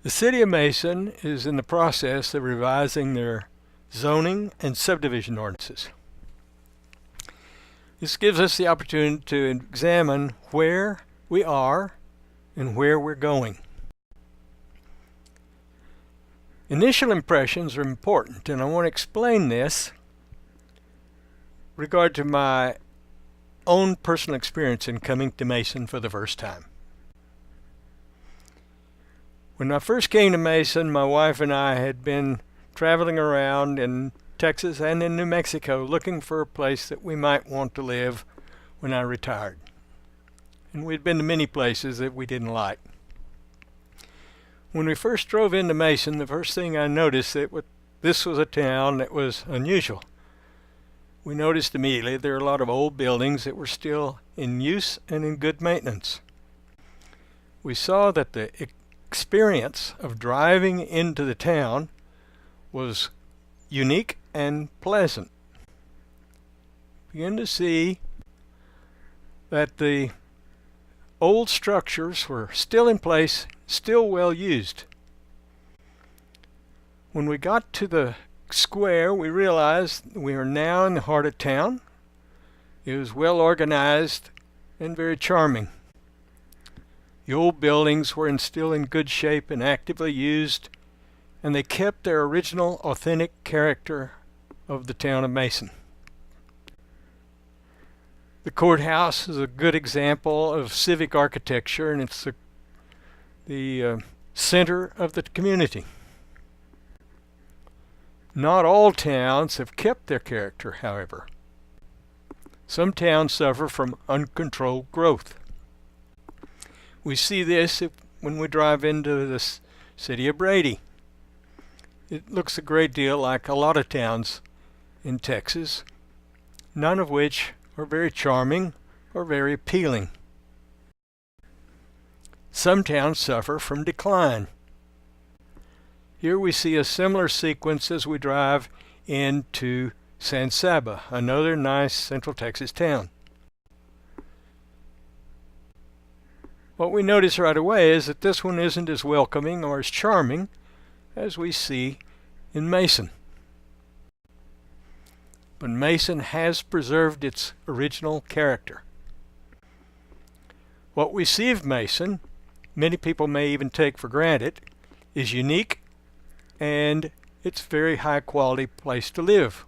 The City of Mason is in the process of revising their zoning and subdivision ordinances. This gives us the opportunity to examine where we are and where we're going. Initial impressions are important, and I want to explain this regard to my own personal experience in coming to Mason for the first time. When I first came to Mason, my wife and I had been traveling around in Texas and in New Mexico looking for a place that we might want to live when I retired. And we'd been to many places that we didn't like. When we first drove into Mason, the first thing I noticed that this was a town that was unusual. We noticed immediately there were a lot of old buildings that were still in use and in good maintenance. We saw that the experience of driving into the town was unique and pleasant. Begin to see that the old structures were still in place, still well used. When we got to the square, we realized we are now in the heart of town. It was well organized and very charming. The old buildings were still in good shape and actively used, and they kept their original authentic character of the town of Mason. The courthouse is a good example of civic architecture, and it's the center of the community. Not all towns have kept their character, however. Some towns suffer from uncontrolled growth. We see this when we drive into the city of Brady. It looks a great deal like a lot of towns in Texas, none of which are very charming or very appealing. Some towns suffer from decline. Here we see a similar sequence as we drive into San Saba, another nice Central Texas town. What we notice right away is that this one isn't as welcoming or as charming as we see in Mason. But Mason has preserved its original character. What we see of Mason, many people may even take for granted, is unique, and it's a very high quality place to live.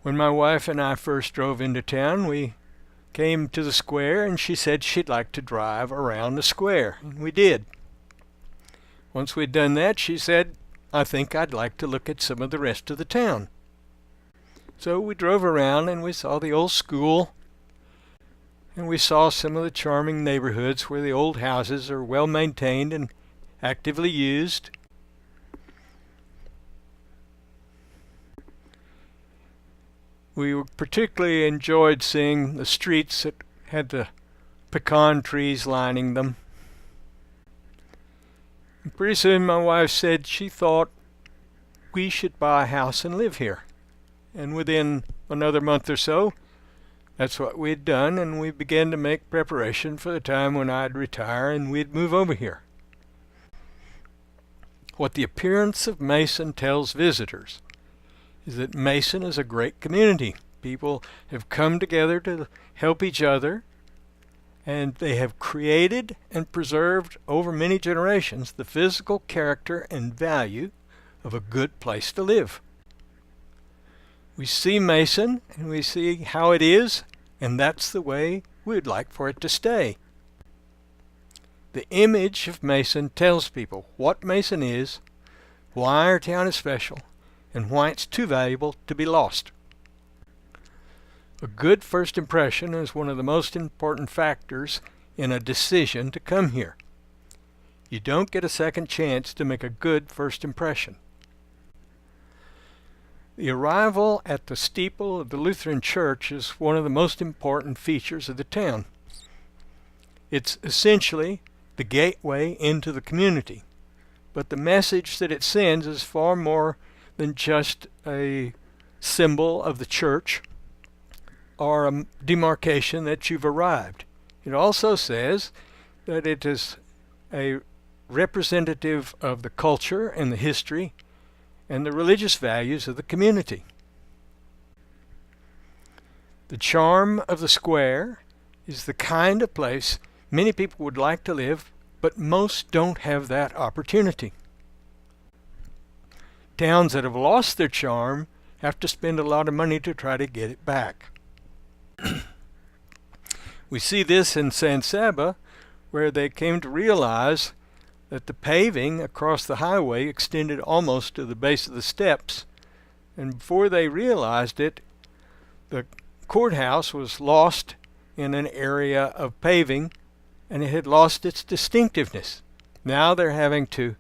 When my wife and I first drove into town, we came to the square, and she said she'd like to drive around the square, and we did. Once we'd done that, she said, "I think I'd like to look at some of the rest of the town." So we drove around, and we saw the old school, and we saw some of the charming neighborhoods where the old houses are well maintained and actively used. We particularly enjoyed seeing the streets that had the pecan trees lining them. And pretty soon my wife said she thought we should buy a house and live here. And within another month or so, that's what we had done, and we began to make preparation for the time when I'd retire and we'd move over here. What the appearance of Mason tells visitors is that Mason is a great community. People have come together to help each other, and they have created and preserved over many generations the physical character and value of a good place to live. We see Mason, and we see how it is, and that's the way we'd like for it to stay. The image of Mason tells people what Mason is, why our town is special, and why it's too valuable to be lost. A good first impression is one of the most important factors in a decision to come here. You don't get a second chance to make a good first impression. The arrival at the steeple of the Lutheran Church is one of the most important features of the town. It's essentially the gateway into the community, but the message that it sends is far more than just a symbol of the church or a demarcation that you've arrived. It also says that it is a representative of the culture and the history and the religious values of the community. The charm of the square is the kind of place many people would like to live, but most don't have that opportunity. Towns that have lost their charm have to spend a lot of money to try to get it back. We see this in San Saba, where they came to realize that the paving across the highway extended almost to the base of the steps, and before they realized it, the courthouse was lost in an area of paving, and it had lost its distinctiveness. Now they're having to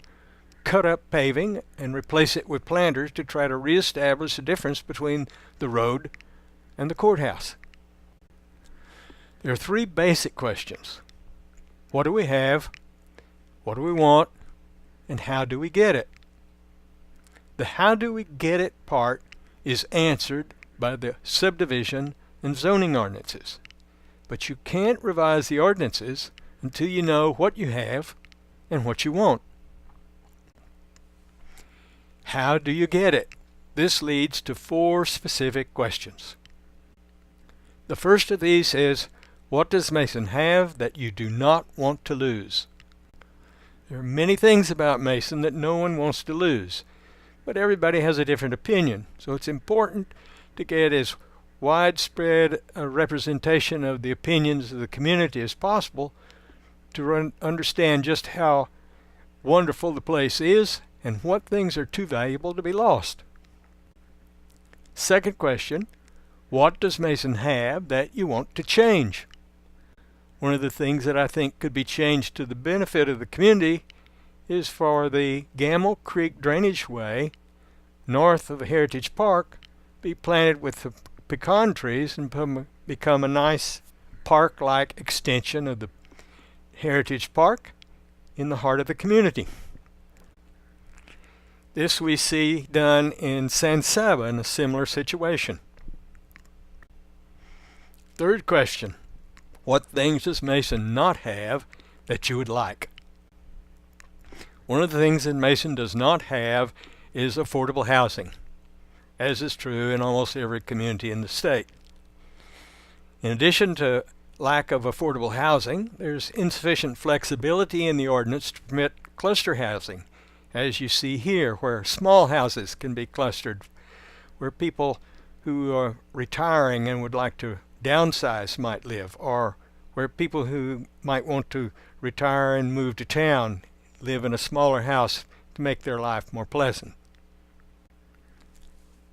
cut up paving and replace it with planters to try to reestablish the difference between the road and the courthouse. There are three basic questions. What do we have? What do we want? And how do we get it? The how do we get it part is answered by the Subdivision and Zoning Ordinances. But you can't revise the ordinances until you know what you have and what you want. How do you get it? This leads to four specific questions. The first of these is, what does Mason have that you do not want to lose? There are many things about Mason that no one wants to lose, but everybody has a different opinion, so it's important to get as widespread a representation of the opinions of the community as possible to understand just how wonderful the place is and what things are too valuable to be lost. Second question, what does Mason have that you want to change? One of the things that I think could be changed to the benefit of the community is for the Gamble Creek Drainage Way north of Heritage Park be planted with the pecan trees and become a nice park-like extension of the Heritage Park in the heart of the community. This we see done in San Saba in a similar situation. Third question, what things does Mason not have that you would like? One of the things that Mason does not have is affordable housing, as is true in almost every community in the state. In addition to lack of affordable housing, there's insufficient flexibility in the ordinance to permit cluster housing, as you see here, where small houses can be clustered, where people who are retiring and would like to downsize might live, or where people who might want to retire and move to town live in a smaller house to make their life more pleasant.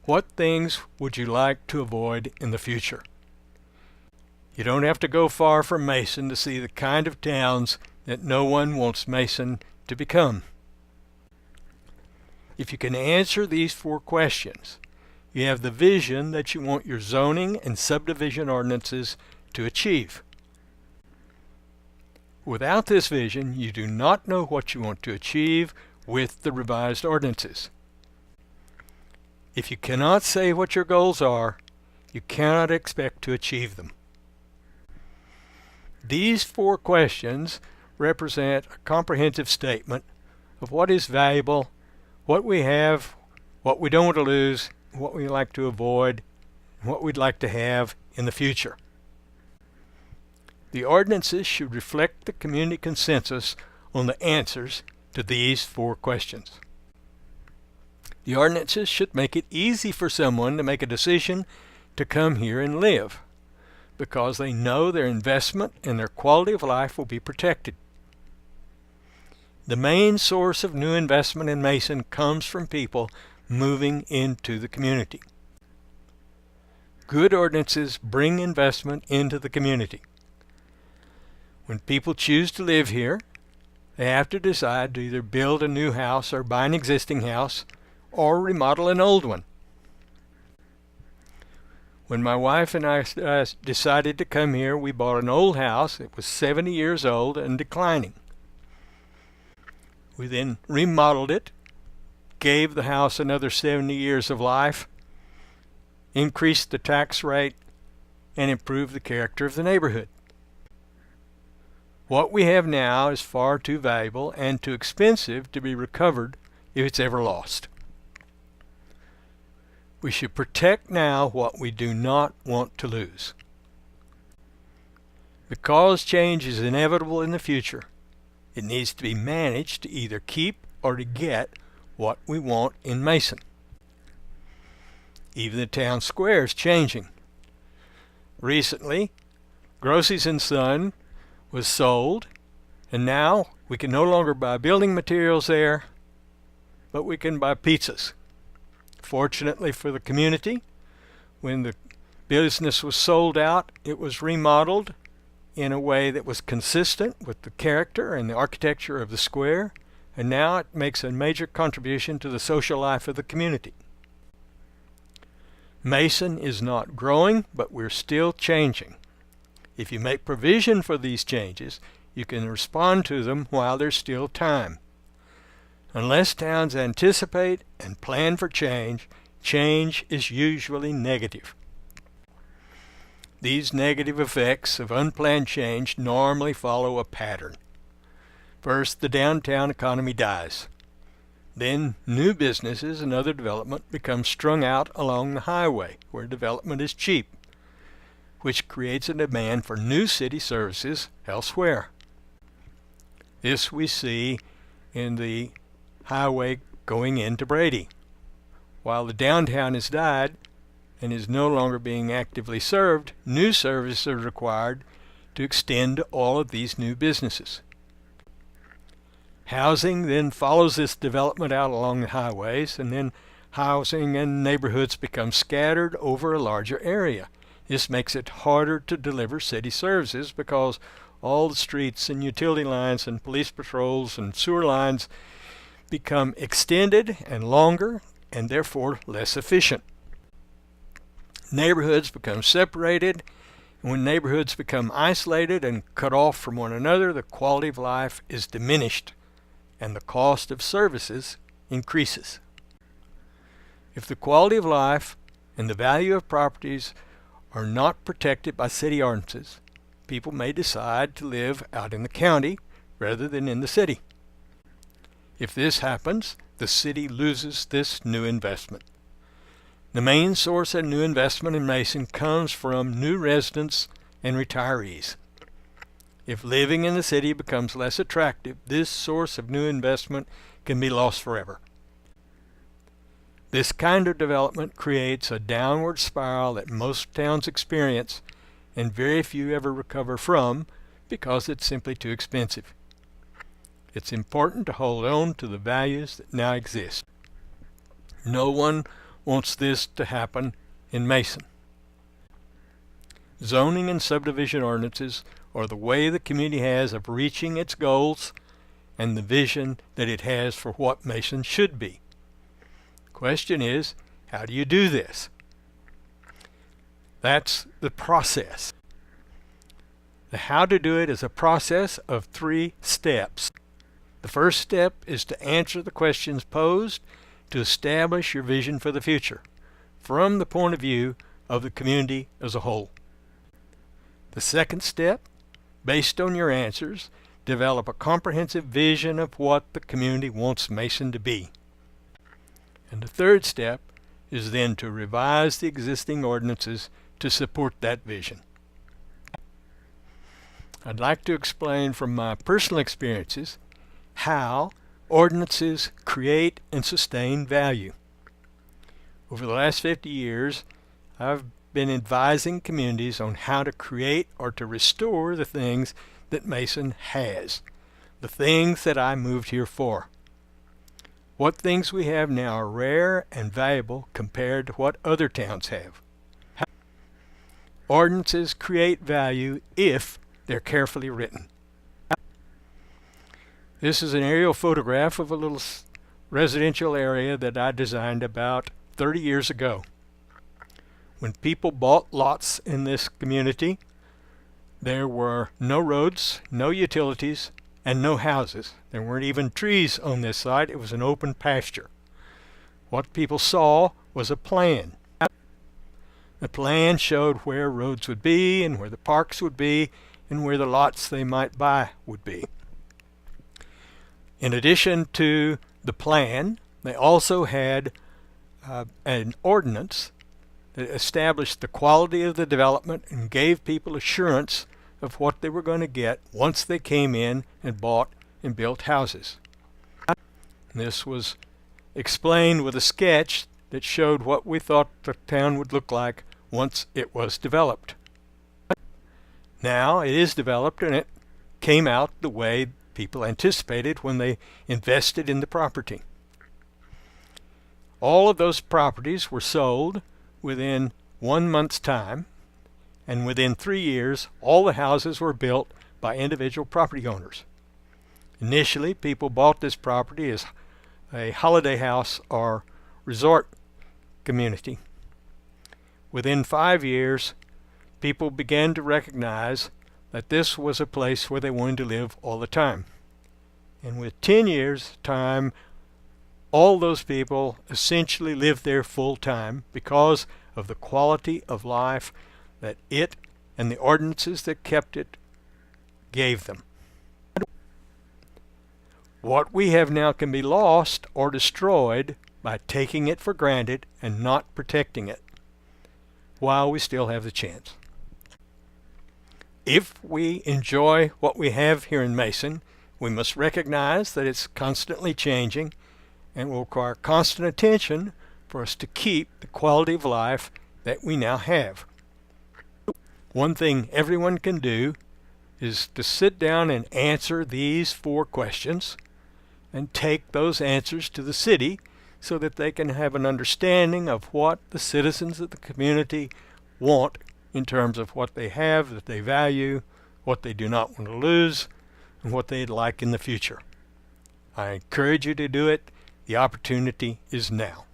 What things would you like to avoid in the future? You don't have to go far from Mason to see the kind of towns that no one wants Mason to become. If you can answer these four questions, you have the vision that you want your zoning and subdivision ordinances to achieve. Without this vision, you do not know what you want to achieve with the revised ordinances. If you cannot say what your goals are, you cannot expect to achieve them. These four questions represent a comprehensive statement of what is valuable, what we have, what we don't want to lose, what we like to avoid, and what we'd like to have in the future. The ordinances should reflect the community consensus on the answers to these four questions. The ordinances should make it easy for someone to make a decision to come here and live, because they know their investment and their quality of life will be protected. The main source of new investment in Mason comes from people moving into the community. Good ordinances bring investment into the community. When people choose to live here, they have to decide to either build a new house or buy an existing house or remodel an old one. When my wife and I decided to come here, we bought an old house. It was 70 years old and declining. We then remodeled it, gave the house another 70 years of life, increased the tax rate, and improved the character of the neighborhood. What we have now is far too valuable and too expensive to be recovered if it's ever lost. We should protect now what we do not want to lose. Because change is inevitable in the future, it needs to be managed to either keep or to get what we want in Mason. Even the town square is changing. Recently, Grossies and Son was sold, and now we can no longer buy building materials there, but we can buy pizzas. Fortunately for the community, when the business was sold out, it was remodeled in a way that was consistent with the character and the architecture of the square, and now it makes a major contribution to the social life of the community. Mason is not growing, but we're still changing. If you make provision for these changes, you can respond to them while there's still time. Unless towns anticipate and plan for change, change is usually negative. These negative effects of unplanned change normally follow a pattern. First, the downtown economy dies. Then new businesses and other development become strung out along the highway, where development is cheap, which creates a demand for new city services elsewhere. This we see in the highway going into Brady. While the downtown has died and is no longer being actively served, new services are required to extend to all of these new businesses. Housing then follows this development out along the highways, and then housing and neighborhoods become scattered over a larger area. This makes it harder to deliver city services because all the streets and utility lines and police patrols and sewer lines become extended and longer and therefore less efficient. Neighborhoods become separated, and when neighborhoods become isolated and cut off from one another, the quality of life is diminished and the cost of services increases. If the quality of life and the value of properties are not protected by city ordinances, people may decide to live out in the county rather than in the city. If this happens, the city loses this new investment. The main source of new investment in Mason comes from new residents and retirees. If living in the city becomes less attractive, this source of new investment can be lost forever. This kind of development creates a downward spiral that most towns experience and very few ever recover from because it's simply too expensive. It's important to hold on to the values that now exist. No one wants this to happen in Mason. Zoning and subdivision ordinances are the way the community has of reaching its goals and the vision that it has for what Mason should be. The question is, how do you do this? That's the process. The how to do it is a process of 3 steps. The first step is to answer the questions posed to establish your vision for the future from the point of view of the community as a whole. The second step, based on your answers, develop a comprehensive vision of what the community wants Mason to be. And the third step is then to revise the existing ordinances to support that vision. I'd like to explain from my personal experiences how ordinances create and sustain value. Over the last 50 years, I've been advising communities on how to create or to restore the things that Mason has, the things that I moved here for. What things we have now are rare and valuable compared to what other towns have. Ordinances create value if they're carefully written. This is an aerial photograph of a little residential area that I designed about 30 years ago. When people bought lots in this community, there were no roads, no utilities, and no houses. There weren't even trees on this site. It was an open pasture. What people saw was a plan. The plan showed where roads would be and where the parks would be, and where the lots they might buy would be. In addition to the plan, they also had an ordinance that established the quality of the development and gave people assurance of what they were going to get once they came in and bought and built houses. This was explained with a sketch that showed what we thought the town would look like once it was developed. Now it is developed, and it came out the way people anticipated when they invested in the property. All of those properties were sold within 1 month's time, and within 3 years all the houses were built by individual property owners. Initially, people bought this property as a holiday house or resort community. Within 5 years, people began to recognize that this was a place where they wanted to live all the time. And with 10 years' time, all those people essentially lived there full time because of the quality of life that it and the ordinances that kept it gave them. What we have now can be lost or destroyed by taking it for granted and not protecting it while we still have the chance. If we enjoy what we have here in Mason, we must recognize that it's constantly changing and will require constant attention for us to keep the quality of life that we now have. One thing everyone can do is to sit down and answer these 4 questions and take those answers to the city so that they can have an understanding of what the citizens of the community want in terms of what they have that they value, what they do not want to lose, and what they'd like in the future. I encourage you to do it. The opportunity is now.